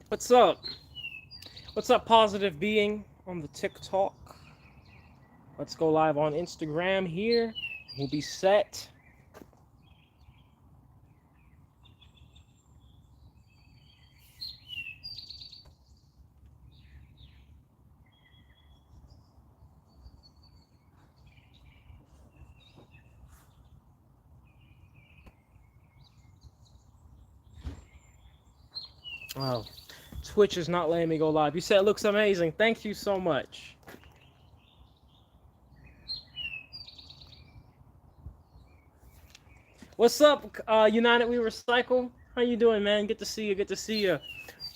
What's up? What's up, positive being on the TikTok? Let's go live on Instagram here. We'll be set. Oh, Twitch is not letting me go live. You said it looks amazing. Thank you so much. What's up, United We Recycle? How you doing, man? Good to see you. Good to see you.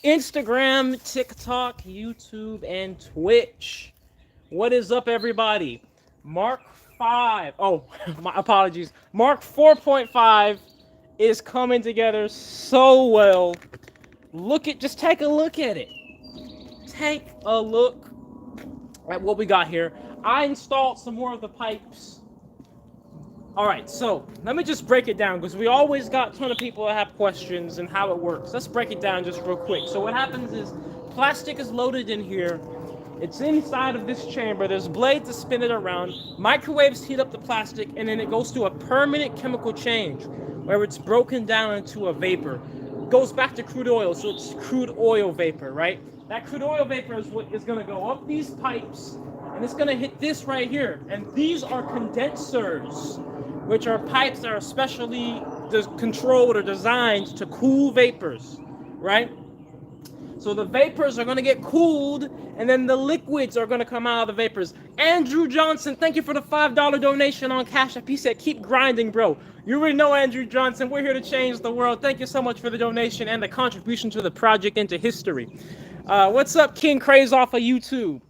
Instagram, TikTok, YouTube, and Twitch. What is up, everybody? Mark 5. Oh, my apologies. Mark 4.5 is coming together so well. Just take a look at it. Take a look at what we got here. I installed some more of the pipes. All right, so let me just break it down because we always got a ton of people that have questions and how it works. Let's break it down just real quick. So what happens is plastic is loaded in here. It's inside of this chamber. There's blades to spin it around. Microwaves heat up the plastic, and then it goes through a permanent chemical change where it's broken down into a vapor. It goes back to crude oil, so it's crude oil vapor, right? That crude oil vapor is what is going to go up these pipes, and it's going to hit this right here. And these are condensers, which are pipes that are specially controlled or designed to cool vapors, right? So the vapors are going to get cooled, and then the liquids are going to come out of the vapors. Andrew Johnson, thank you for the $5 donation on Cash App. He said, keep grinding, bro. You already know Andrew Johnson. We're here to change the world. Thank you so much for the donation and the contribution to the project into history. What's up, King Craze off of YouTube?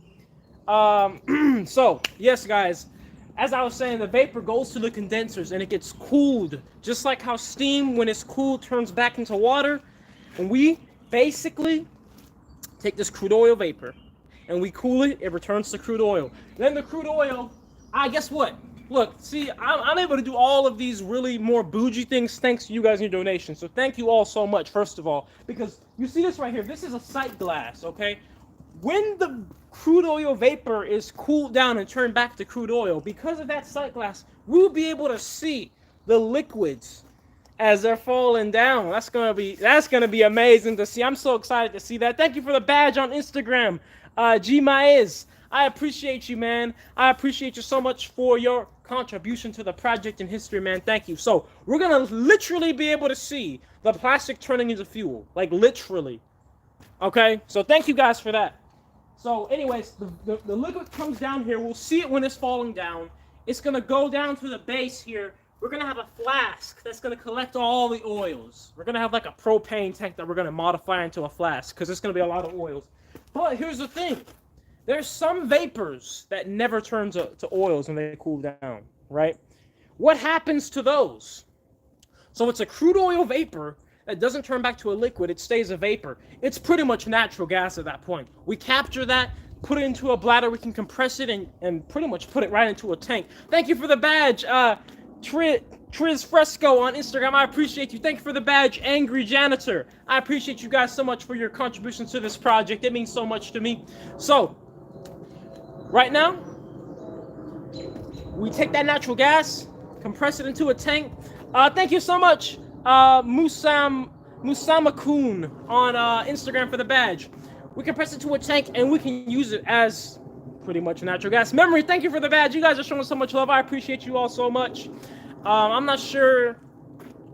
So, yes, guys. As I was saying, the vapor goes to the condensers, and it gets cooled. Just like how steam, when it's cooled, turns back into water. And we basically take this crude oil vapor and we cool it, it returns to crude oil. Then the crude oil, guess what? Look, see, I'm able to do all of these really more bougie things thanks to you guys and your donations. So thank you all so much, first of all, because you see this right here. This is a sight glass, okay? When the crude oil vapor is cooled down and turned back to crude oil, because of that sight glass, we'll be able to see the liquids as they're falling down. That's gonna be amazing to see. I'm so excited to see that. Thank you for the badge on Instagram, G Maez. I appreciate you, man. I appreciate you so much for your contribution to the project in history, man. Thank you. So we're gonna literally be able to see the plastic turning into fuel, like literally. Okay, so thank you guys for that. So anyways, the liquid comes down here. We'll see it when it's falling down. It's gonna go down to the base here. We're going to have a flask that's going to collect all the oils. We're going to have like a propane tank that we're going to modify into a flask because it's going to be a lot of oils. But here's the thing. There's some vapors that never turn to oils when they cool down, right? What happens to those? So it's a crude oil vapor that doesn't turn back to a liquid. It stays a vapor. It's pretty much natural gas at that point. We capture that, put it into a bladder. We can compress it and pretty much put it right into a tank. Thank you for the badge. Triz Fresco on Instagram, I appreciate you. Thank you for the badge, Angry Janitor. I appreciate you guys so much for your contributions to this project. It means so much to me. So, right now, we take that natural gas, compress it into a tank. Thank you so much, Musamakun on Instagram for the badge. We compress it to a tank, and we can use it as pretty much natural gas. Memory, thank you for the badge. You guys are showing so much love. I appreciate you all so much. I'm not sure.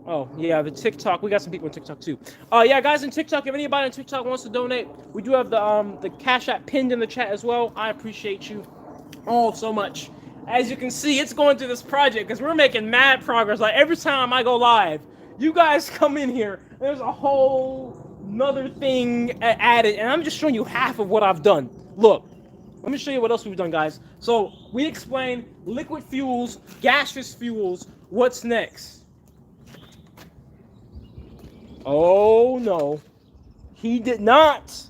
Oh, yeah, the TikTok. We got some people on TikTok, too. Yeah, guys, in TikTok, if anybody on TikTok wants to donate, we do have the Cash App pinned in the chat as well. I appreciate you all so much. As you can see, it's going through this project because we're making mad progress. Like, every time I go live, you guys come in here, there's a whole nother thing added, and I'm just showing you half of what I've done. Look. Let me show you what else we've done, guys. So, we explained liquid fuels, gaseous fuels. What's next? Oh, no. He did not.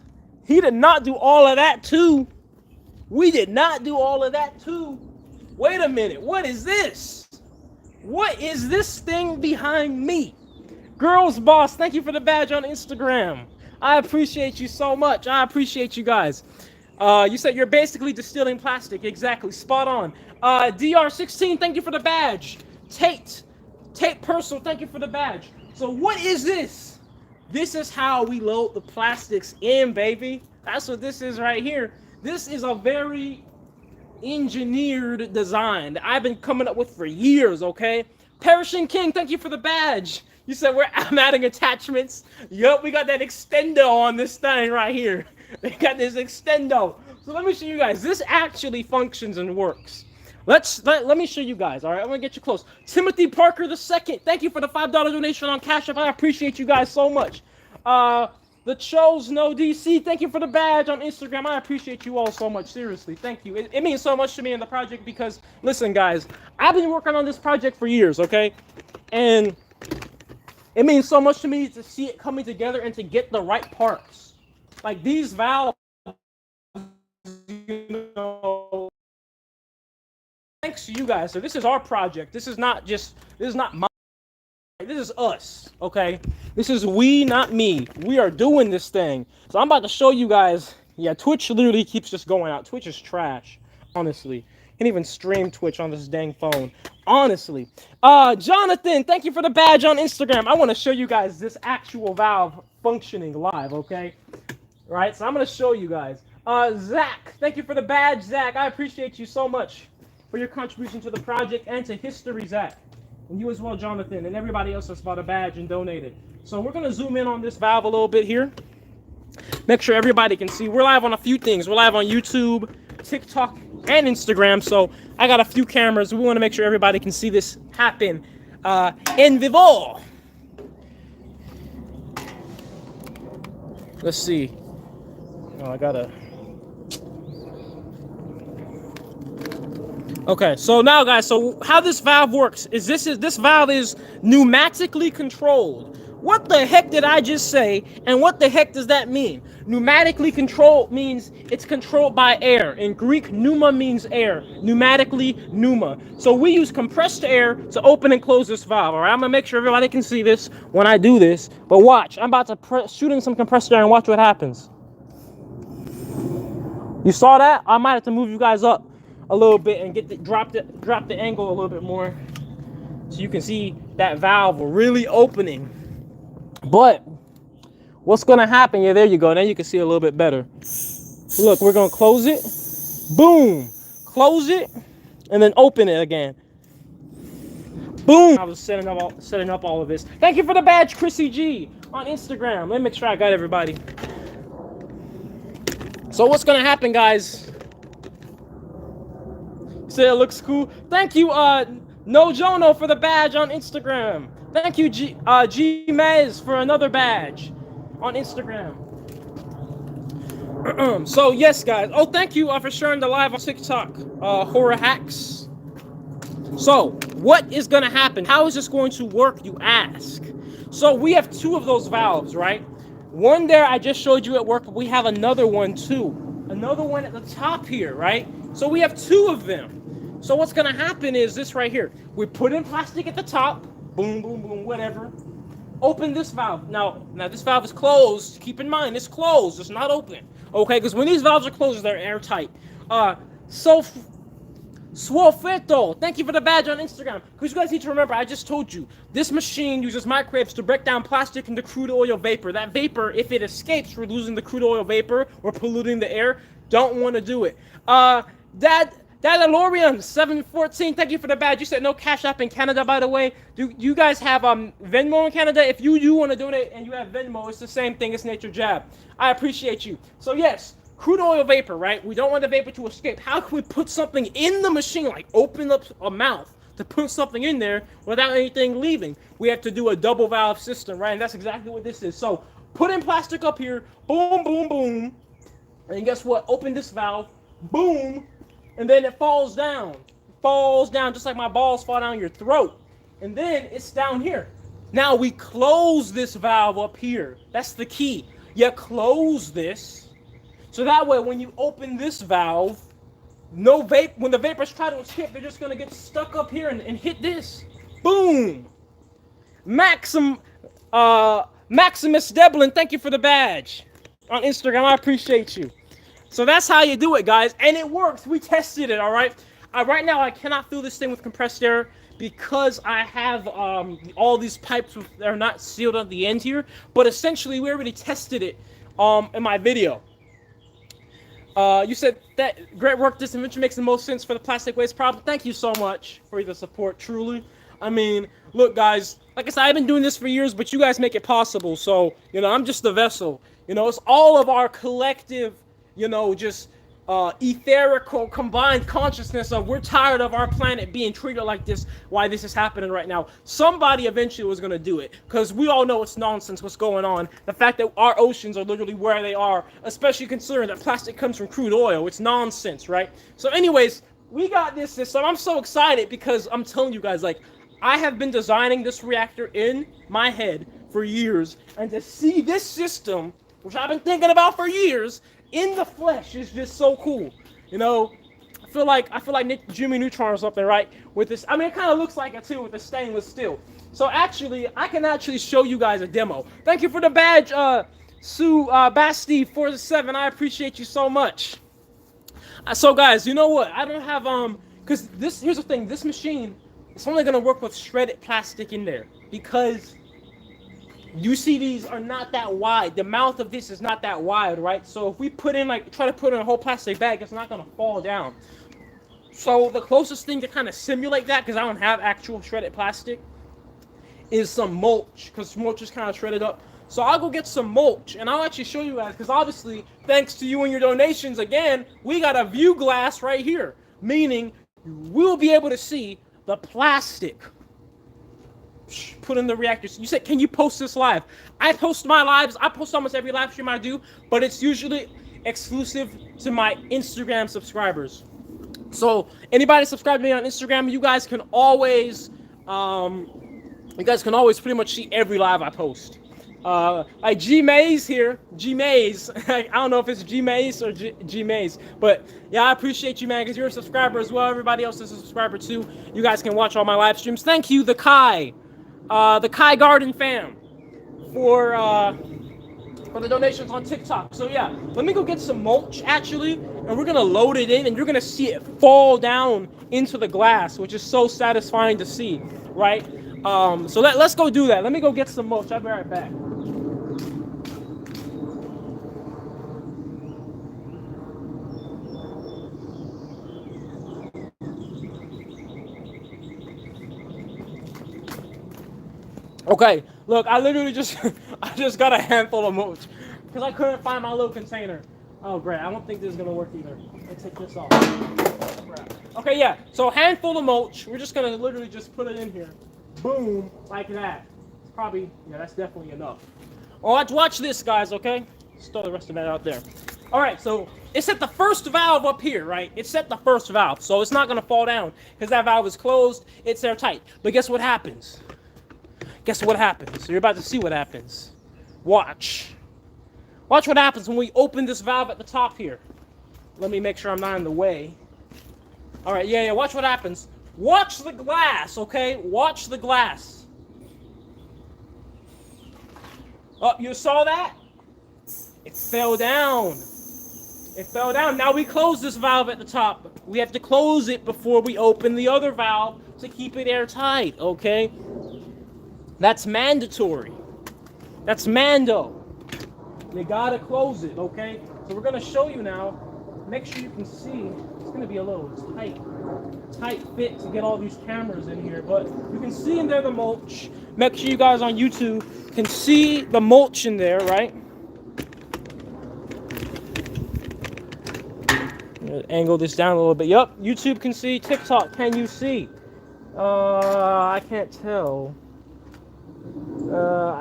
He did not do all of that, too. We did not do all of that, too. Wait a minute. What is this? What is this thing behind me? Girls Boss, thank you for the badge on Instagram. I appreciate you so much. I appreciate you guys. You said you're basically distilling plastic. Exactly. Spot on. DR16, thank you for the badge. Tate Personal, thank you for the badge. So what is this? This is how we load the plastics in, baby. That's what this is right here. This is a very engineered design that I've been coming up with for years, okay? Perishing King, thank you for the badge. You said I'm adding attachments. Yup, we got that extendo on this thing right here. They got this extendo. So let me show you guys. This actually functions and works. Let me show you guys. All right, I'm gonna get you close. Timothy Parker II, thank you for the $5 donation on Cash App. I appreciate you guys so much. The Chose No DC, thank you for the badge on Instagram. I appreciate you all so much. Seriously, thank you. It means so much to me in the project because, listen, guys, I've been working on this project for years, okay? And it means so much to me to see it coming together and to get the right parts. Like these valves, you know, thanks to you guys. So this is our project. This is not my, this is us, okay? This is we, not me. We are doing this thing. So I'm about to show you guys. Yeah, Twitch literally keeps just going out. Twitch is trash, honestly. Can't even stream Twitch on this dang phone. Honestly. Jonathan, thank you for the badge on Instagram. I want to show you guys this actual valve functioning live, okay? Right, so I'm going to show you guys. Zach, thank you for the badge, Zach. I appreciate you so much for your contribution to the project and to history, Zach. And you as well, Jonathan, and everybody else that's bought a badge and donated. So we're going to zoom in on this valve a little bit here. Make sure everybody can see. We're live on a few things. We're live on YouTube, TikTok, and Instagram. So I got a few cameras. We want to make sure everybody can see this happen in vivo. Let's see. Oh, I got to... Okay, so now guys, so how this valve works is this valve is pneumatically controlled. What the heck did I just say? And what the heck does that mean? Pneumatically controlled means it's controlled by air. In Greek, pneuma means air. Pneumatically, pneuma. So we use compressed air to open and close this valve. All right, I'm gonna make sure everybody can see this when I do this. But watch, I'm about to shoot in some compressed air and watch what happens. You saw that? I might have to move you guys up a little bit and drop the angle a little bit more so you can see that valve really opening. But what's gonna happen? Yeah, there you go. Now you can see a little bit better. Look, we're gonna close it. Boom! Close it and then open it again. Boom! I was setting up all of this. Thank you for the badge, Chrissy G on Instagram. Let me make sure I got everybody. So what's gonna happen, guys? Say it looks cool. Thank you, No Jono, for the badge on Instagram. Thank you, G Mez, for another badge on Instagram. So yes, guys. Oh, thank you for sharing the live on TikTok. Horror hacks. So what is gonna happen? How is this going to work, you ask? So we have two of those valves, right? One there I just showed you at work. But we have another one too. Another one at the top here, right? So we have two of them. So what's gonna happen is this right here. We put in plastic at the top, boom, boom, boom, whatever. Open this valve. Now this valve is closed. Keep in mind, it's closed. It's not open. Okay, because when these valves are closed, they're airtight. Swolfeto, thank you for the badge on Instagram. Because you guys need to remember, I just told you, this machine uses microwaves to break down plastic into crude oil vapor. That vapor, if it escapes, we're losing the crude oil vapor or polluting the air. Don't want to do it. Dadalorian 714, thank you for the badge. You said no Cash App in Canada, by the way. Do you guys have Venmo in Canada? If you do want to donate and you have Venmo, it's the same thing as NatureJab. I appreciate you. So yes, crude oil vapor, right? We don't want the vapor to escape. How can we put something in the machine, like open up a mouth to put something in there without anything leaving? We have to do a double valve system, right? And that's exactly what this is. So put in plastic up here, boom, boom, boom. And guess what? Open this valve, boom. And then it falls down. Falls down just like my balls fall down your throat. And then it's down here. Now we close this valve up here. That's the key. You close this. So that way when you open this valve, no vape, when the vapors try to escape, they're just gonna get stuck up here and hit this. Boom! Maximus Deblin, thank you for the badge on Instagram. I appreciate you. So that's how you do it, guys, and it works. We tested it, all right? Right now, I cannot fill this thing with compressed air because I have all these pipes that are not sealed at the end here. But essentially, we already tested it in my video. You said that great work. This invention makes the most sense for the plastic waste problem. Thank you so much for the support, truly. I mean, look, guys, like I said, I've been doing this for years, but you guys make it possible. So, you know, I'm just the vessel. You know, it's all of our collective, you know, just etherical combined consciousness of we're tired of our planet being treated like this, why this is happening right now. Somebody eventually was going to do it, because we all know it's nonsense what's going on. The fact that our oceans are literally where they are, especially considering that plastic comes from crude oil, it's nonsense, right? So anyways, we got this system. I'm so excited because I'm telling you guys, like, I have been designing this reactor in my head for years, and to see this system, which I've been thinking about for years, in the flesh is just so cool. You know, I feel like Jimmy Neutron or something, right? With this, I mean, it kind of looks like it too with the stainless steel. So actually, I can actually show you guys a demo. Thank you for the badge, Sue Basti 47. I appreciate you so much. So guys, you know what? I don't have because this, here's the thing. This machine, it's only gonna work with shredded plastic in there, because you see these are not that wide. The mouth of this is not that wide, right? So if we put in, like, try to put in a whole plastic bag, it's not gonna fall down. So the closest thing to kind of simulate that, because I don't have actual shredded plastic, is some mulch, because mulch is kind of shredded up. So I'll go get some mulch, and I'll actually show you guys, because obviously, thanks to you and your donations, again, we got a view glass right here, meaning we'll be able to see the plastic put in the reactors. You said, can you post this live? I post my lives. I post almost every live stream I do, but it's usually exclusive to my Instagram subscribers. So anybody subscribe to me on Instagram, you guys can always pretty much see every live I post. Like G Maze here, G Maze. I don't know if it's G Maze or G Maze, but yeah, I appreciate you, man, because you're a subscriber as well. Everybody else is a subscriber too. You guys can watch all my live streams. Thank you, the Kai Garden fam, for the donations on TikTok. So yeah, let me go get some mulch actually, and we're gonna load it in, and you're gonna see it fall down into the glass, which is so satisfying to see, right? So let's go do that. Let me go get some mulch. I'll be right back. Okay, look, I literally just I just got a handful of mulch because I couldn't find my little container. Oh, great. I don't think this is gonna work either. Let's take this off. Okay, yeah. So a handful of mulch. We're just gonna literally just put it in here. Boom, like that. It's probably, yeah, that's definitely enough. Oh, watch this, guys. Okay, let's throw the rest of that out there. All right, so it's at the first valve up here, right? It's at the first valve, so it's not gonna fall down because that valve is closed. It's airtight. But guess what happens? Guess what happens? So you're about to see what happens. Watch. Watch what happens when we open this valve at the top here. Let me make sure I'm not in the way. All right, yeah, watch what happens. Watch the glass, okay? Watch the glass. Oh, you saw that? It fell down. It fell down. Now we close this valve at the top. We have to close it before we open the other valve to keep it airtight, okay? That's mandatory. That's Mando. You gotta close it, okay? So we're gonna show you now. Make sure you can see. It's gonna be a little tight fit to get all these cameras in here, but you can see in there the mulch. Make sure you guys on YouTube can see the mulch in there, right? Angle this down a little bit. Yup, YouTube can see. TikTok, can you see? I can't tell.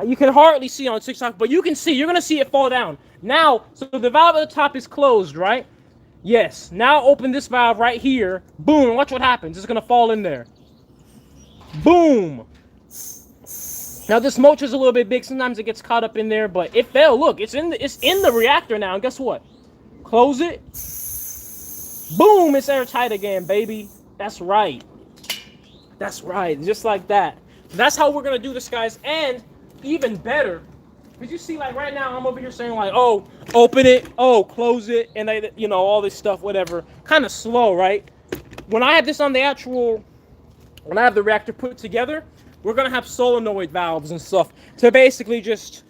You can hardly see on TikTok, but you can see. You're gonna see it fall down. Now, so the valve at the top is closed, right? Yes. Now open this valve right here. Boom. Watch what happens. It's gonna fall in there. Boom. Now this mulch is a little bit big. Sometimes it gets caught up in there, but it fell. Look, it's in the reactor now. And guess what? Close it. Boom. It's airtight again, baby. That's right. That's right. Just like that. That's how we're gonna do this, guys. And even better, Because you see, like right now, I'm over here saying like, oh, open it, oh, close it, and they, you know, all this stuff, whatever. Kind of slow, right? When I have this on the actual, when I have the reactor put together, we're gonna have solenoid valves and stuff to basically just,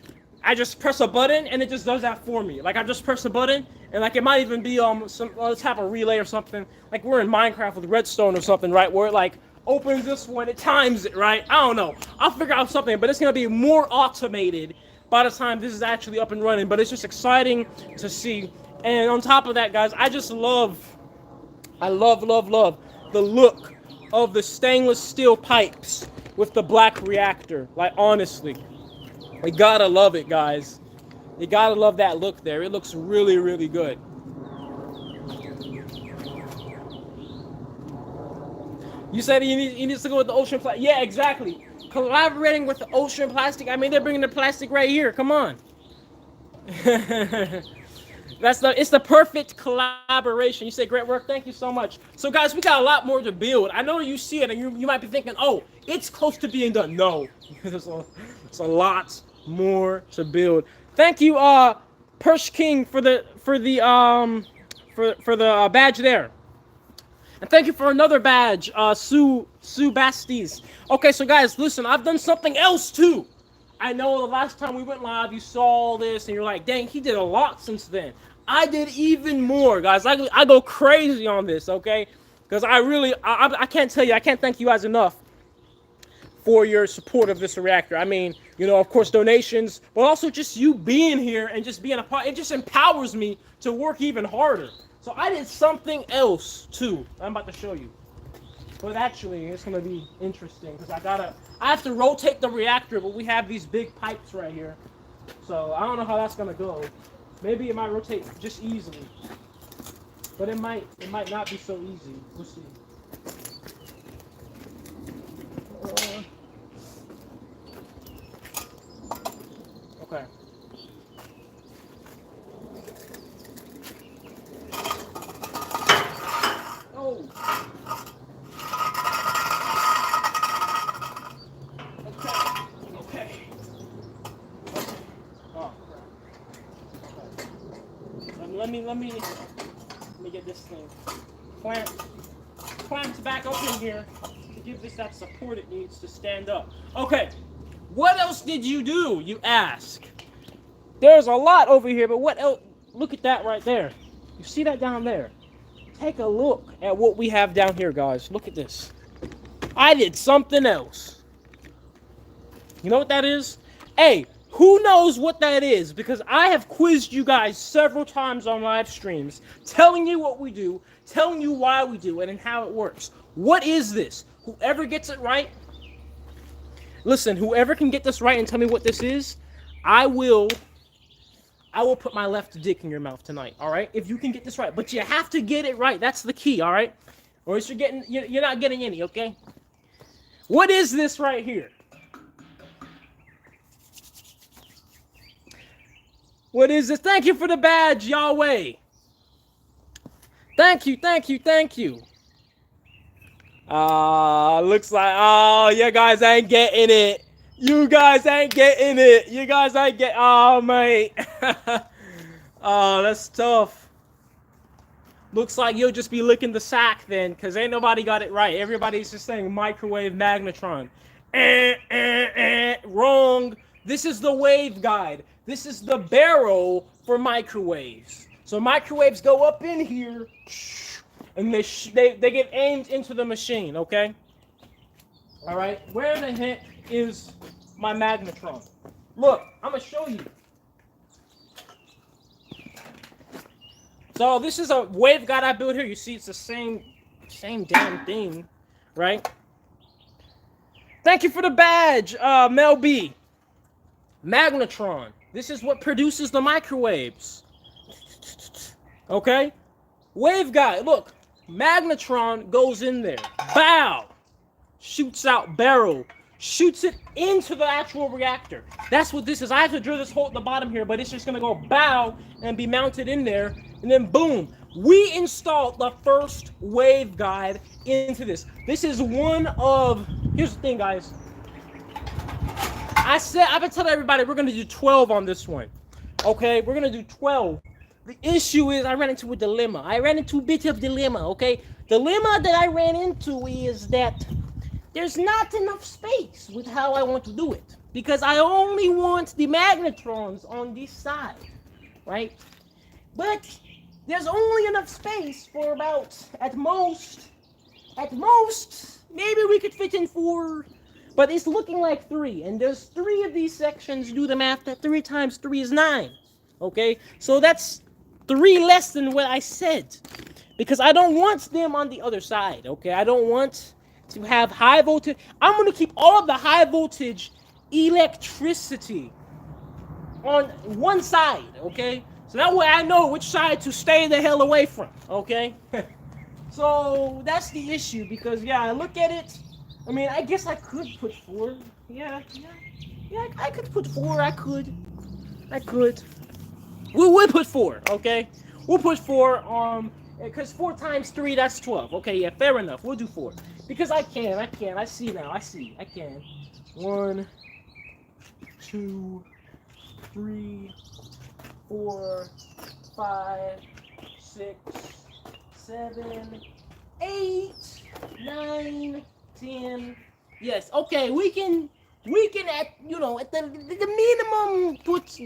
I just press a button and it just does that for me. Like I just press a button and like it might even be some, let's have a relay or something. Like we're in Minecraft with redstone or something, right? Where it like opens this one, it times it, right? I don't know. I'll figure out something, but it's gonna be more automated by the time this is actually up and running. But it's just exciting to see. And on top of that, guys, I love the look of the stainless steel pipes with the black reactor. Like honestly, you gotta love it, guys. You gotta love that look there. It looks really, really good. You said he needs to go with the ocean plastic. Yeah, exactly. Collaborating with the ocean plastic. I mean, they're bringing the plastic right here. Come on. It's the perfect collaboration. You say great work. Thank you so much. So guys, we got a lot more to build. I know you see it and you might be thinking, oh, it's close to being done. No, there's a lot more to build. Thank you, Persh King, for the badge there. And thank you for another badge, Sue Bastis. Okay, so guys, listen, I've done something else too. I know the last time we went live, you saw all this, and you're like, dang, he did a lot since then. I did even more, guys. I go crazy on this, okay? Because I can't tell you, I can't thank you guys enough for your support of this reactor. I mean, you know, of course, donations, but also just you being here and just being a part. It just empowers me to work even harder. So I did something else too. I'm about to show you. But actually, it's gonna be interesting because I have to rotate the reactor, but we have these big pipes right here. So I don't know how that's gonna go. Maybe it might rotate just easily, but it might not be so easy. We'll see. Okay. Oh. Okay. Oh, crap. Okay. Let me get this thing clamped back up in here to give this that support it needs to stand up. Okay. What else did you do, you ask? There's a lot over here, but what else? Look at that right there. You see that down there? Take a look at what we have down here, guys. Look at this. I did something else. You know what that is? Hey, who knows what that is? Because I have quizzed you guys several times on live streams, telling you what we do, telling you why we do it, and how it works. What is this? Whoever gets it right, listen, whoever can get this right and tell me what this is, I will put my left dick in your mouth tonight, all right? If you can get this right. But you have to get it right. That's the key, all right? Or else you're not getting any, okay? What is this right here? What is this? Thank you for the badge, Yahweh. Thank you. Looks like, oh, you guys ain't getting it. You guys ain't getting it. Oh, mate. Oh, that's tough. Looks like you'll just be licking the sack then, because ain't nobody got it right. Everybody's just saying microwave magnetron. Wrong. This is the wave guide. This is the barrel for microwaves. So microwaves go up in here, and they get aimed into the machine, okay? All right, where the heck is my magnetron? Look, I'm gonna show you. So this is a waveguide I built here. You see, it's the same damn thing, right? Thank you for the badge, Mel B. Magnetron. This is what produces the microwaves. Okay? Waveguide. Look, magnetron goes in there. Bow. Shoots out barrel. Shoots it into the actual reactor. That's what this is. I have to drill this hole at the bottom here, but it's just gonna go bow and be mounted in there, and then boom. We installed the first waveguide into this. This is one of, here's the thing, guys. I've been telling everybody we're gonna do 12 on this one. Okay, we're gonna do 12. The issue is I ran into a dilemma. I ran into a bit of dilemma. Okay, dilemma that I ran into is that there's not enough space with how I want to do it because I only want the magnetrons on this side, right? But there's only enough space for about at most maybe we could fit in 4, but it's looking like 3, and there's 3 of these sections. Do the math. That 3 times 3 is 9. Okay, so that's 3 less than what I said because I don't want them on the other side. Okay, I don't want to have high voltage. I'm going to keep all of the high voltage electricity on one side. Okay, so that way I know which side to stay the hell away from. Okay. So that's the issue because I look at it. I mean, I guess I could put 4. Yeah, I could put 4. I could. We'll put 4. Okay, we'll put 4. Because 4 times 3, that's 12. Okay, yeah, fair enough. We'll do 4 because I can. I see now. I can. 1, 2, 3, 4, 5, 6, 7, 8, 9, 10. Yes. Okay. We can at the minimum put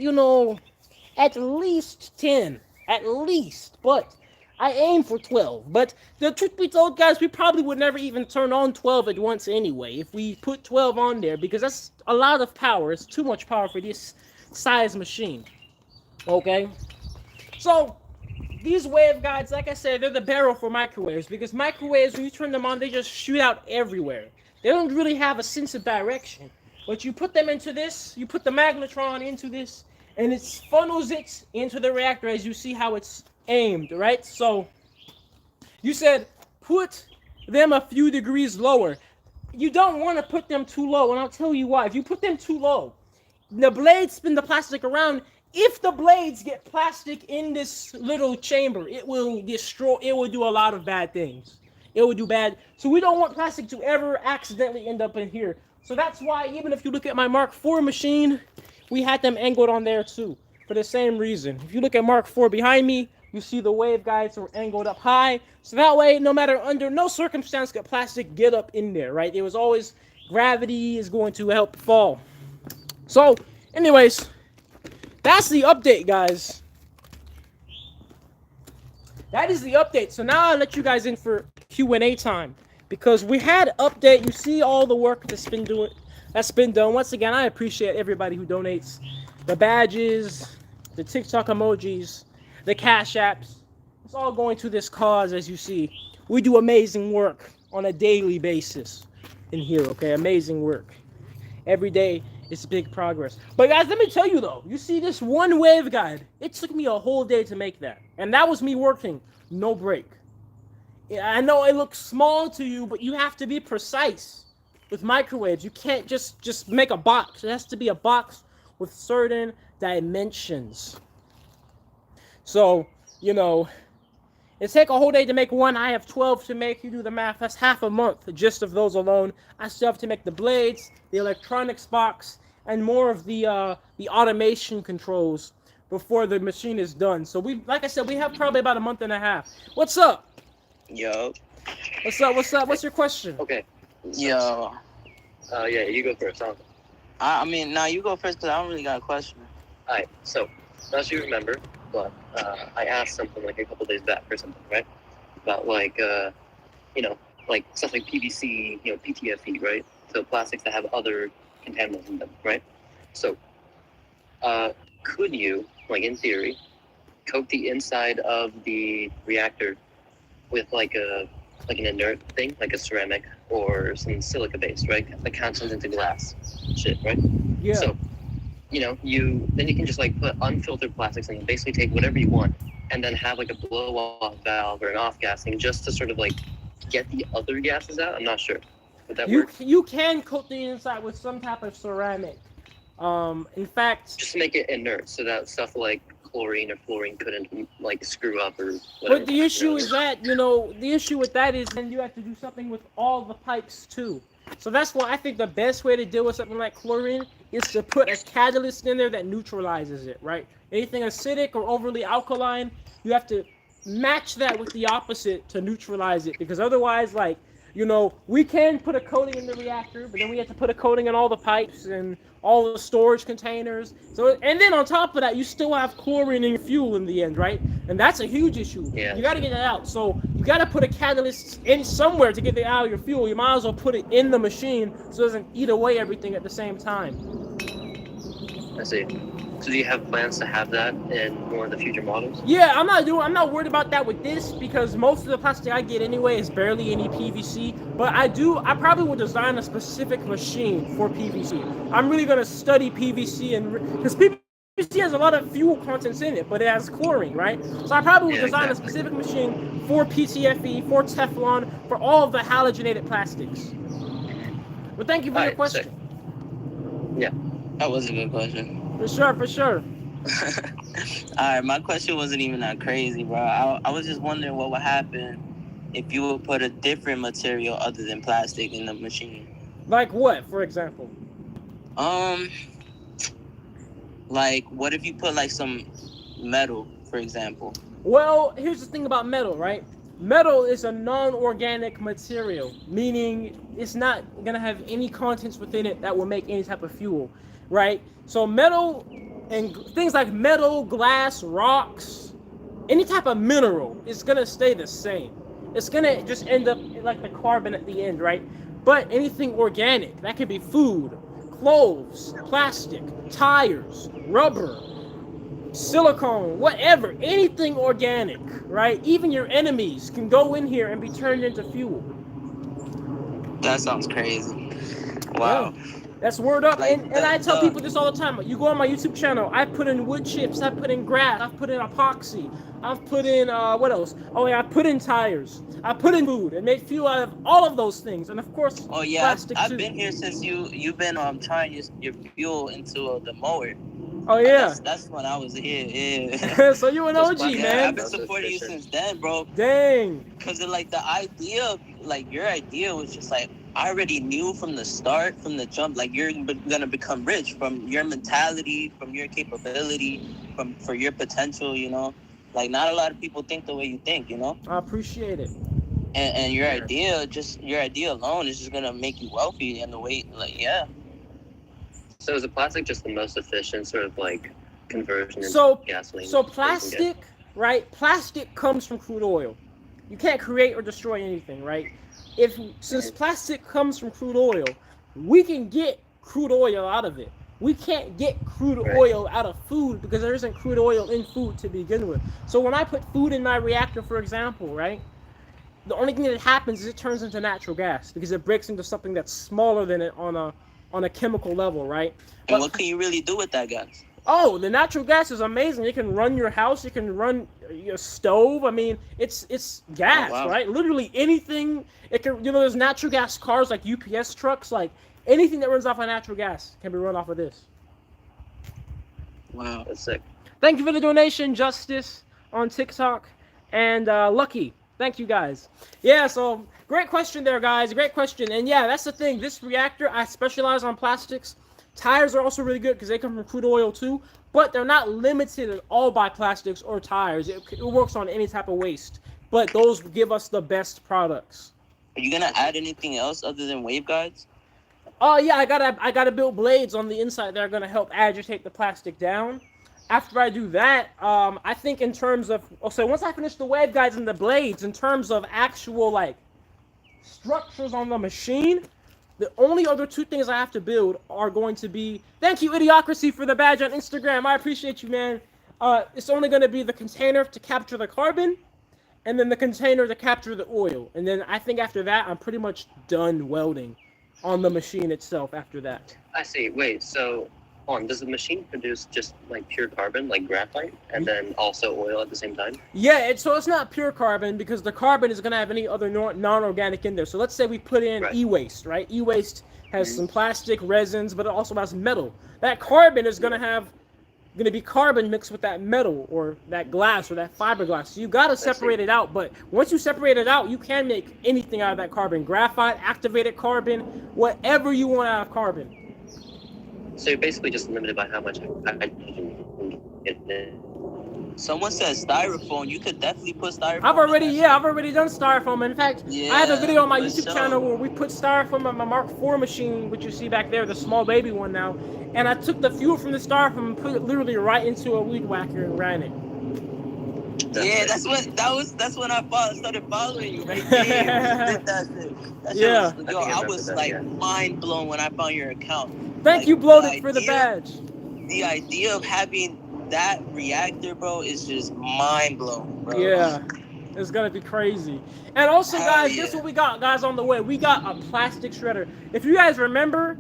at least 10 at least, but I aim for 12. But the truth be told, guys, we probably would never even turn on 12 at once anyway if we put 12 on there because that's a lot of power. It's too much power for this size machine. Okay. So these waveguides, like I said, they're the barrel for microwaves because microwaves, when you turn them on, they just shoot out everywhere. They don't really have a sense of direction. But you put them into this, you put the magnetron into this, and it funnels it into the reactor as you see how it's aimed, right? So you said put them a few degrees lower. You don't want to put them too low, and I'll tell you why. If you put them too low, the blades spin the plastic around. If the blades get plastic in this little chamber, it will destroy. It will do a lot of bad things. It will do bad. So we don't want plastic to ever accidentally end up in here. So that's why even if you look at my Mark IV machine, we had them angled on there too for the same reason. If you look at Mark IV behind me, you see the waveguides are angled up high. So that way, no matter under no circumstance could plastic get up in there, right? It was always gravity is going to help fall. So, anyways, that's the update, guys. That is the update. So now I'll let you guys in for Q&A time because we had update. You see all the work that's been done. Once again, I appreciate everybody who donates. The badges, the TikTok emojis, the Cash Apps. It's all going to this cause, as you see. We do amazing work on a daily basis in here, okay? Amazing work. Every day, it's big progress. But guys, let me tell you though, you see this one waveguide, it took me a whole day to make that. And that was me working, no break. I know it looks small to you, but you have to be precise with microwaves. You can't just make a box. It has to be a box with certain dimensions. So, it take a whole day to make one. I have 12 to make. You do the math. That's half a month just of those alone. I still have to make the blades, the electronics box, and more of the automation controls before the machine is done. So like I said, we have probably about a month and a half. What's up? Yo. What's up? What's your question? Okay. Yo. Yeah, you go first. I mean, no, you go first because I don't really got a question. All right. So, not sure you remember, but I asked something like a couple days back or something, right? About like stuff like PVC, PTFE, right? So plastics that have other contaminants in them, right? So, could you, like in theory, coat the inside of the reactor with like an inert thing, like a ceramic or some silica base, right? That turns into glass shit, right? Yeah. So, then you can just like put unfiltered plastics and basically take whatever you want and then have like a blow off valve or an off gassing just to sort of like get the other gases out. I'm not sure. Would that work? You can coat the inside with some type of ceramic. In fact, just make it inert so that stuff like chlorine or fluorine couldn't like screw up or whatever. But the issue is that, the issue with that is then you have to do something with all the pipes too. So that's why I think the best way to deal with something like chlorine is to put a catalyst in there that neutralizes it, right? Anything acidic or overly alkaline, you have to match that with the opposite to neutralize it, because otherwise, like, you know, we can put a coating in the reactor, but then we have to put a coating in all the pipes and all the storage containers. So, and then on top of that, you still have chlorine in your fuel in the end, right? And that's a huge issue. Yeah. You got to get that out. So you got to put a catalyst in somewhere to get it out of your fuel. You might as well put it in the machine so it doesn't eat away everything at the same time. I see. So do you have plans to have that in one of the future models? Yeah, I'm not worried about that with this, because most of the plastic I get anyway is barely any PVC. But I probably will design a specific machine for PVC. I'm really gonna study PVC, and because PVC has a lot of fuel contents in it, but it has chlorine, right? So I probably will design a specific machine for PTFE, for Teflon, for all of the halogenated plastics. But thank you for your question. Sick. Yeah, that was a good question. For sure. Alright, my question wasn't even that crazy, bro. I was just wondering what would happen if you would put a different material other than plastic in the machine. Like what, for example? Like, what if you put like some metal, for example? Well, here's the thing about metal, right? Metal is a non-organic material, meaning it's not gonna have any contents within it that will make any type of fuel, right? So metal and things like metal, glass, rocks, any type of mineral is gonna stay the same. It's gonna just end up like the carbon at the end, right? But anything organic, that could be food, clothes, plastic, tires, rubber, silicone, whatever, anything organic, right? Even your enemies can go in here and be turned into fuel. That sounds crazy. Wow. Yeah. That's word up. Like, and I tell people this all the time. You go on my YouTube channel, I put in wood chips, I put in grass, I've put in epoxy, I've put in, what else? Oh yeah, I put in tires, I put in food, and made fuel out of all of those things. And of course, oh yeah, plastic I've too. been here since you've been trying your fuel into the mower. Oh yeah. That's when I was here, yeah. So you an OG, man. I've been supporting you since then, bro. Dang. Because like the idea, like your idea was just like, I already knew from the start, from the jump, like you're gonna become rich from your mentality, from your capability, for your potential, you know. Like not a lot of people think the way you think, you know. I appreciate it. And your idea alone is just gonna make you wealthy in the way, like, yeah. So is the plastic just the most efficient sort of like conversion into gasoline? So plastic, right? Plastic comes from crude oil. You can't create or destroy anything, right? Since plastic comes from crude oil, we can get crude oil out of it. We can't get crude oil out of food because there isn't crude oil in food to begin with. So when I put food in my reactor, for example, right? The only thing that happens is it turns into natural gas because it breaks into something that's smaller than it on a chemical level, right? And what can you really do with that gas? Oh, the natural gas is amazing. It can run your house. It can run your stove. I mean, it's gas, right? Literally anything. It can, there's natural gas cars like UPS trucks. Like anything that runs off of natural gas can be run off of this. Wow, that's sick. Thank you for the donation, Justice on TikTok, and Lucky. Thank you guys. Yeah, so great question there, guys. Great question. And yeah, that's the thing. This reactor, I specialize on plastics. Tires are also really good because they come from crude oil too, but they're not limited at all by plastics or tires. It works on any type of waste, but those give us the best products. Are you gonna add anything else other than waveguides? Oh yeah, I gotta build blades on the inside that are gonna help agitate the plastic down. After I do that, I think in terms of so once I finish the waveguides and the blades, in terms of actual like structures on the machine. The only other two things I have to build are going to be... Thank you, Idiocracy, for the badge on Instagram. I appreciate you, man. It's only going to be the container to capture the carbon, and then the container to capture the oil. And then I think after that, I'm pretty much done welding on the machine itself after that. I see. Wait, so... does the machine produce just like pure carbon, like graphite, and then also oil at the same time? Yeah, so it's not pure carbon because the carbon is going to have any other non-organic in there. So let's say we put in e-waste, right? E-waste has some plastic, resins, but it also has metal. That carbon is going to be carbon mixed with that metal or that glass or that fiberglass. So you got to separate it out. But once you separate it out, you can make anything out of that carbon. Graphite, activated carbon, whatever you want out of carbon. So you're basically just limited by how much hydrogen you get in. Someone said styrofoam. You could definitely put styrofoam. I've already done styrofoam. In fact, I have a video on my YouTube channel where we put styrofoam on my Mark IV machine, which you see back there, the small baby one now. And I took the fuel from the styrofoam and put it literally right into a weed whacker and ran it. Yeah, that's when I started following you right there. You did that shit. Yeah. I was like mind blown when I found your account. Thank you, Bloated, for the badge. The idea of having that reactor, bro, is just mind blowing, bro. Yeah, it's gonna be crazy. And also, guys, guess what we got, guys, on the way? We got a plastic shredder. If you guys remember,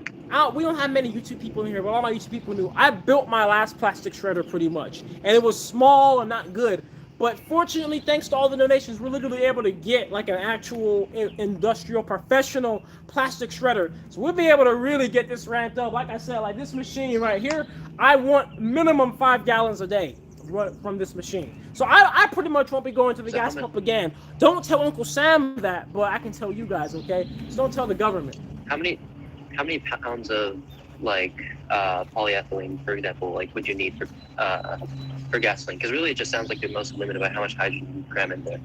we don't have many YouTube people in here, but all my YouTube people knew I built my last plastic shredder pretty much, and it was small and not good. But fortunately, thanks to all the donations, we're literally able to get like an actual industrial professional plastic shredder. So we'll be able to really get this ramped up. Like I said, like this machine right here, I want minimum 5 gallons a day from this machine. So I pretty much won't be going to the gas pump again. Don't tell Uncle Sam that, but I can tell you guys, okay? Just don't tell the government. How many pounds of like polyethylene, for example, like would you need for gasoline? Because really it just sounds like you're mostly limited by how much hydrogen you cram in there.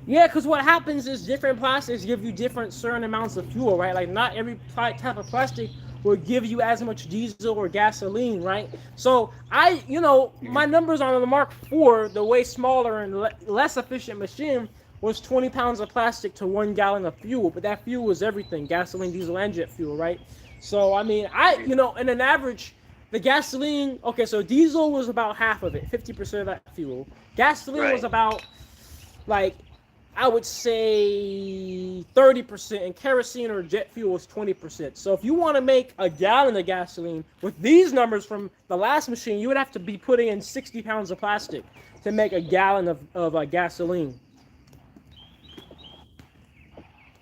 Yeah, because what happens is different plastics give you different certain amounts of fuel, right? Like not every type of plastic will give you as much diesel or gasoline, right? So my numbers on the Mark IV, the way smaller and less efficient machine, was 20 pounds of plastic to 1 gallon of fuel. But that fuel was everything: gasoline, diesel, and jet fuel, right? So I mean, in an average, the gasoline, okay, so diesel was about half of it, 50% of that fuel. Gasoline was about, like, I would say 30%, and kerosene or jet fuel was 20%. So if you want to make a gallon of gasoline with these numbers from the last machine, you would have to be putting in 60 pounds of plastic to make a gallon of gasoline.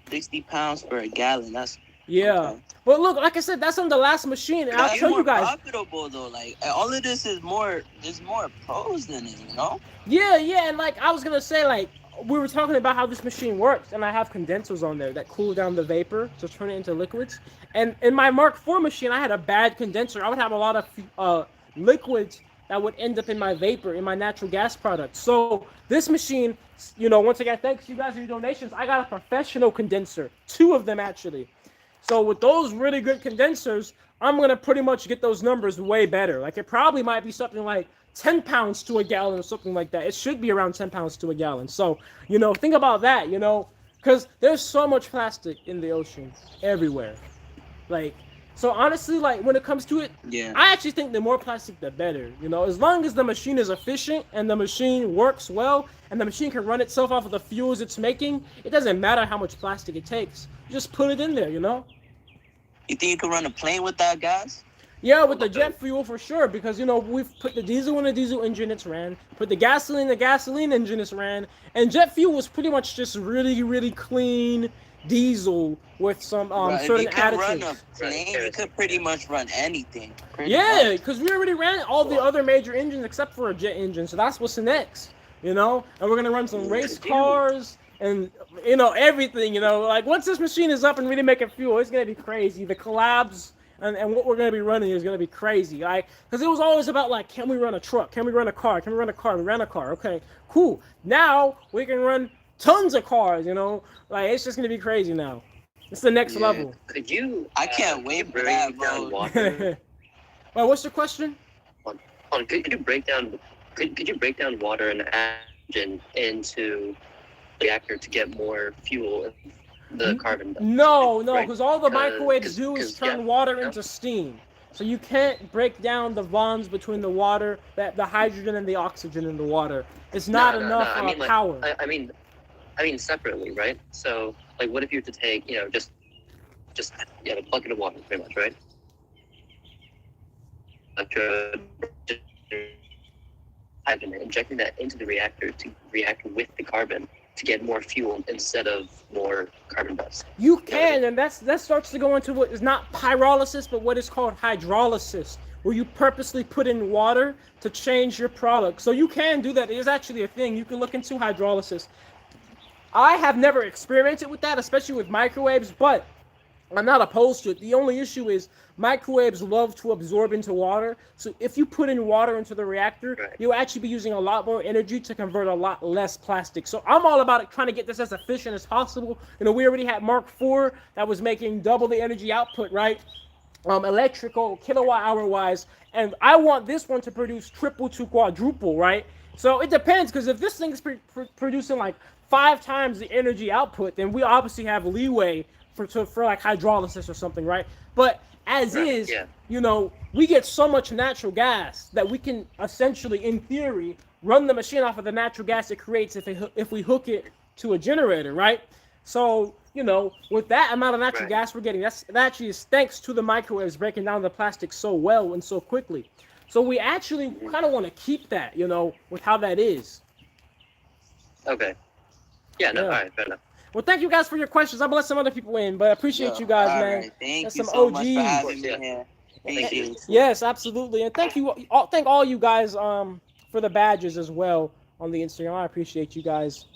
60 pounds for a gallon, that's... Yeah, okay. But look, like I said, that's on the last machine, and I'll tell you guys. Profitable though, like all of this is more. There's more pros than it, you know. Yeah, and like I was gonna say, like we were talking about how this machine works, and I have condensers on there that cool down the vapor to turn it into liquids. And in my Mark IV machine, I had a bad condenser. I would have a lot of liquids that would end up in my vapor, in my natural gas product. So this machine, once again, thanks to you guys for your donations, I got a professional condenser, 2 of them actually. So with those really good condensers, I'm going to pretty much get those numbers way better. Like it probably might be something like 10 pounds to a gallon or something like that. It should be around 10 pounds to a gallon. So, think about that, because there's so much plastic in the ocean everywhere. Like, so honestly, like when it comes to it, I actually think the more plastic, the better. As long as the machine is efficient and the machine works well and the machine can run itself off of the fuels it's making, it doesn't matter how much plastic it takes. You just put it in there, You think you can run a plane with that gas? Yeah, with the jet fuel for sure, because we've put the diesel in the diesel engine, it's ran. Put the gasoline in the gasoline engine, it's ran. And jet fuel was pretty much just really, really clean diesel with some certain additives. Run a plane, you could pretty much run anything. Yeah, because we already ran all the other major engines except for a jet engine, so that's what's next. And we're gonna run some race cars. And everything, like once this machine is up and really making fuel, it's gonna be crazy. The collabs and what we're gonna be running is gonna be crazy. Like, because it was always about like, can we run a truck? Can we run a car? Can we run a car? We ran a car. Okay, cool. Now we can run tons of cars. Like it's just gonna be crazy now. It's the next level. Could you? I can't wait for that, bro. Well, what's your question? Could you break down? Could you break down water and engine into reactor to get more fuel in the carbon? No, because all the microwaves do is turn water into steam. So you can't break down the bonds between the water, the hydrogen and the oxygen in the water. It's not enough power. I mean separately, right? So like, what if you were to take, just a bucket of water, pretty much, right? Hydrogen, injecting that into the reactor to react with the carbon to get more fuel instead of more carbon dust. You can, and that starts to go into what is not pyrolysis, but what is called hydrolysis, where you purposely put in water to change your product. So you can do that. It is actually a thing. You can look into hydrolysis. I have never experimented with that, especially with microwaves, but I'm not opposed to it. The only issue is microwaves love to absorb into water. So if you put in water into the reactor, you'll actually be using a lot more energy to convert a lot less plastic. So I'm all about it, trying to get this as efficient as possible. You know, we already had Mark IV that was making double the energy output, right? Electrical, kilowatt hour wise. And I want this one to produce triple to quadruple, right? So it depends, because if this thing's producing like 5 times the energy output, then we obviously have leeway for like hydrolysis or something, right? But as is, you know, we get so much natural gas that we can essentially, in theory, run the machine off of the natural gas it creates if we hook it to a generator, right? So, you know, with that amount of natural gas we're getting, that actually is thanks to the microwaves breaking down the plastic so well and so quickly. So we actually kind of want to keep that, you know, with how that is. Okay. Yeah, no, all right, fair enough. Well, thank you guys for your questions. I'm gonna let some other people in, but I appreciate you guys, man. Right. Thank That's you some so OGs. much for having me here. Thank you. Yes, absolutely, and thank all you guys for the badges as well on the Instagram. I appreciate you guys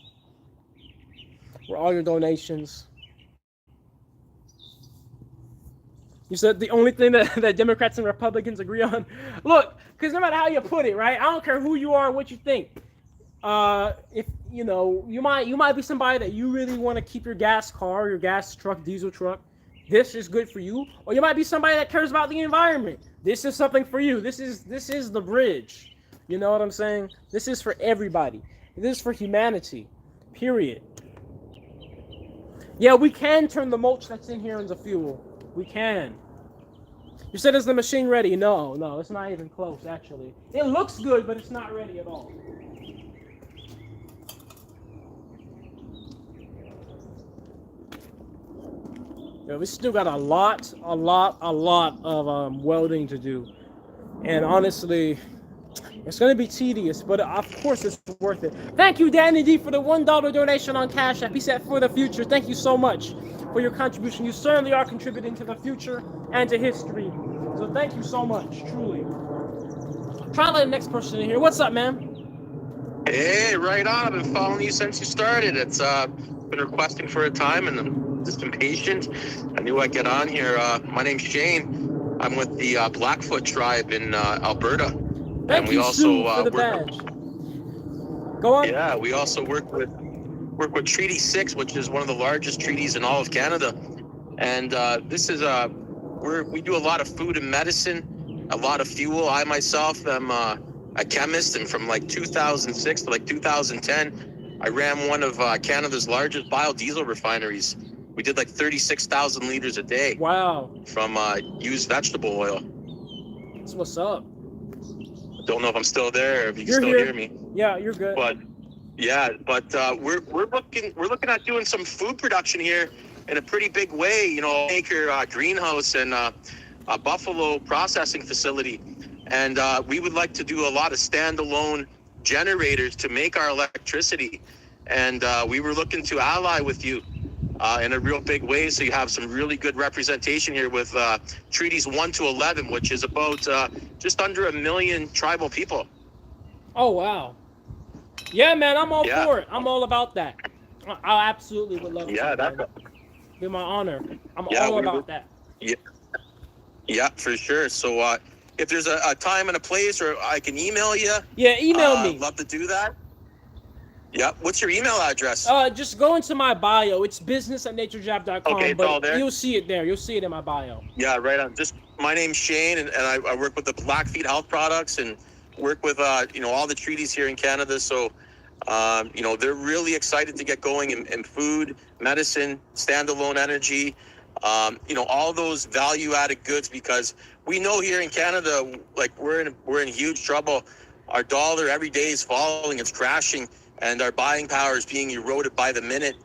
for all your donations. You said the only thing that Democrats and Republicans agree on. Look, because no matter how you put it, right? I don't care who you are, what you think. If you know, you might be somebody that you really want to keep your gas car, your gas truck, diesel truck. This is good for you, or you might be somebody that cares about the environment. This is something for you. This is the bridge. You know what I'm saying? This is for everybody. This is for humanity. Period. Yeah, we can turn the mulch that's in here into fuel. We can. You said, is the machine ready? No, it's not even close, actually. It looks good, but it's not ready at all. Yeah, we still got a lot of welding to do. And honestly, it's going to be tedious, but of course it's worth it. Thank you, Danny D, for the $1 donation on Cash App. He said, for the future. Thank you so much for your contribution. You certainly are contributing to the future and to history. So thank you so much, truly. Try to let the next person in here. What's up, man? Hey, right on. I've been following you since you started. It's been requesting for a time, and I'm just impatient. I knew I'd get on here. My name's Shane. I'm with the Blackfoot tribe in Alberta. Thank and we you, also Sue, for the badge. Go on. Yeah, we also work with Treaty 6, which is one of the largest treaties in all of Canada. And this is we do a lot of food and medicine, a lot of fuel. I myself am a chemist, and from like 2006 to like 2010, I ran one of Canada's largest biodiesel refineries. We did like 36,000 liters a day. Wow. From used vegetable oil. That's what's up. Don't know if I'm still there, or if you can still hear me. Yeah, you're good. But we're looking at doing some food production here in a pretty big way. You know, acre greenhouse and a buffalo processing facility, and we would like to do a lot of standalone generators to make our electricity. And we were looking to ally with you in a real big way, so you have some really good representation here with treaties 1 to 11, which is about just under 1 million tribal people. Oh, wow. Yeah, man, I'm all for it. I'm all about that. I absolutely would love it. Yeah, that's be my honor. I'm all about that. Yeah, for sure. So if there's a time and a place, or I can email you. Yeah, email me. I'd love to do that. Yeah. What's your email address? Just go into my bio. It's business@naturejab.com. Okay, it's all there. You'll see it there. You'll see it in my bio. Yeah, right on. Just my name's Shane, and I work with the Blackfeet Health Products and work with all the treaties here in Canada. So they're really excited to get going in food, medicine, standalone energy, all those value-added goods, because we know here in Canada, like we're in huge trouble. Our dollar every day is falling, it's crashing, and our buying power is being eroded by the minute.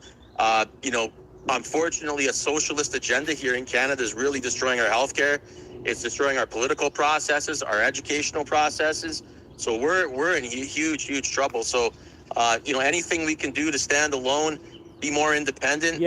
Unfortunately, a socialist agenda here in Canada is really destroying our healthcare. It's destroying our political processes, our educational processes. So we're in huge trouble. So, anything we can do to stand alone, be more independent,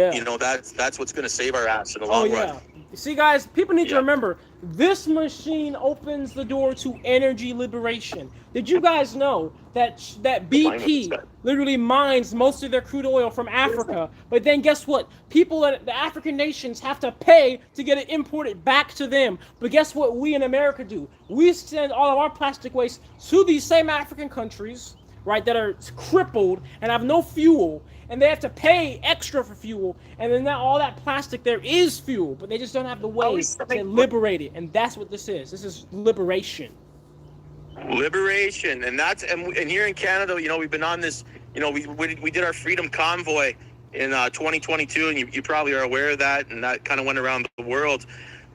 that's what's going to save our ass in the long run. You see, guys, people need to remember, This machine opens the door to energy liberation. Did you guys know that BP literally mines most of their crude oil from Africa? But then guess what? People in the African nations have to pay to get it imported back to them. But guess what we in America do? We send all of our plastic waste to these same African countries, right, that are crippled and have no fuel, and they have to pay extra for fuel, and then now all that plastic there is fuel, but they just don't have the ways to liberate it, and that's what this is. This is liberation. Liberation, and that's and here in Canada, you know, we've been on this. You know, we did our Freedom Convoy in 2022, and you probably are aware of that, and that kind of went around the world.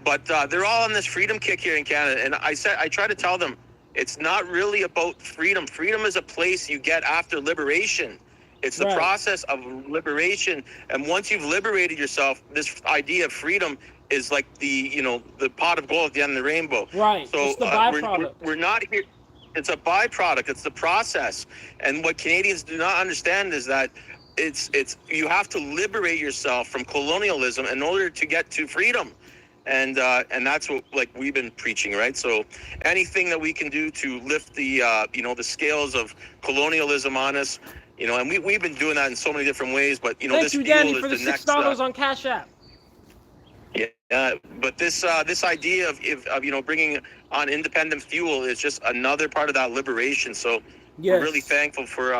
But they're all on this freedom kick here in Canada, and I try to tell them it's not really about freedom. Freedom is a place you get after liberation. It's the process of liberation, and once you've liberated yourself, this idea of freedom is like the pot of gold at the end of the rainbow. Right. So it's the byproduct. we're not here. It's a byproduct. It's the process. And what Canadians do not understand is that it's you have to liberate yourself from colonialism in order to get to freedom. And that's what we've been preaching, right? So anything that we can do to lift the the scales of colonialism on us. You know, and we've been doing that in so many different ways, but Thank this you, fuel Danny, is for the the next $6 on Cash App. Yeah, but this idea of bringing on independent fuel is just another part of that liberation. So we're really thankful for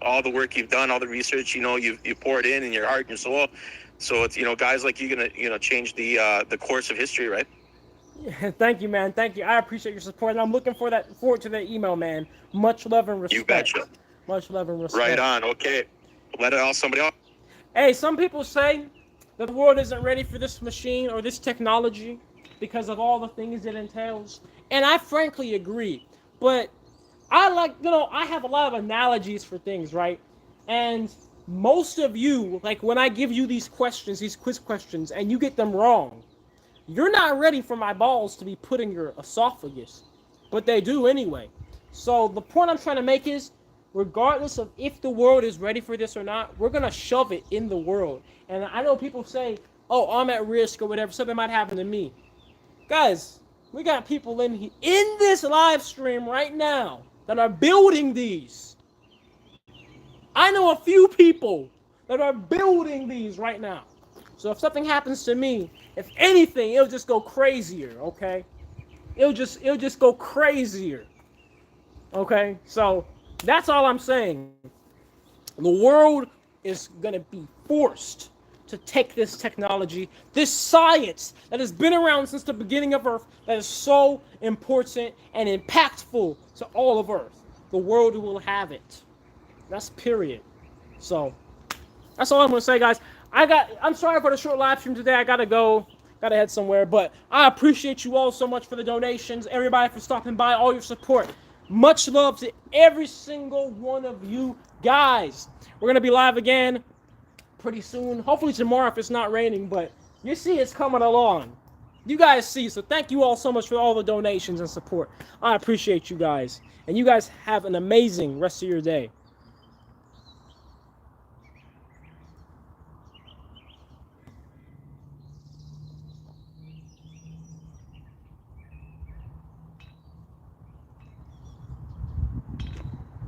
all the work you've done, all the research you poured in your heart and your soul. So it's guys like you gonna change the course of history, right? Yeah, thank you, man. Thank you. I appreciate your support, and I'm looking forward to that email, man. Much love and respect. You betcha. Much love and respect. Right on. Okay. Let it all somebody else. Hey, some people say that the world isn't ready for this machine or this technology because of all the things it entails. And I frankly agree. But I have a lot of analogies for things, right? And most of you, when I give you these questions, these quiz questions, and you get them wrong, you're not ready for my balls to be put in your esophagus. But they do anyway. So the point I'm trying to make is, regardless of if the world is ready for this or not, we're going to shove it in the world. And I know people say, oh, I'm at risk or whatever, something might happen to me. Guys, we got people in this live stream right now that are building these. I know a few people that are building these right now. So if something happens to me, if anything, it'll just go crazier, okay? It'll just go crazier. Okay? So that's all I'm saying. The world is going to be forced to take this technology, this science that has been around since the beginning of Earth, that is so important and impactful to all of Earth. The world will have it. That's period. So that's all I'm going to say, guys. I'm sorry for the short live stream today. I got to go. Got to head somewhere. But I appreciate you all so much for the donations. Everybody for stopping by. All your support. Much love to every single one of you guys. We're going to be live again pretty soon. Hopefully tomorrow if it's not raining. But you see it's coming along. You guys see. So thank you all so much for all the donations and support. I appreciate you guys. And you guys have an amazing rest of your day.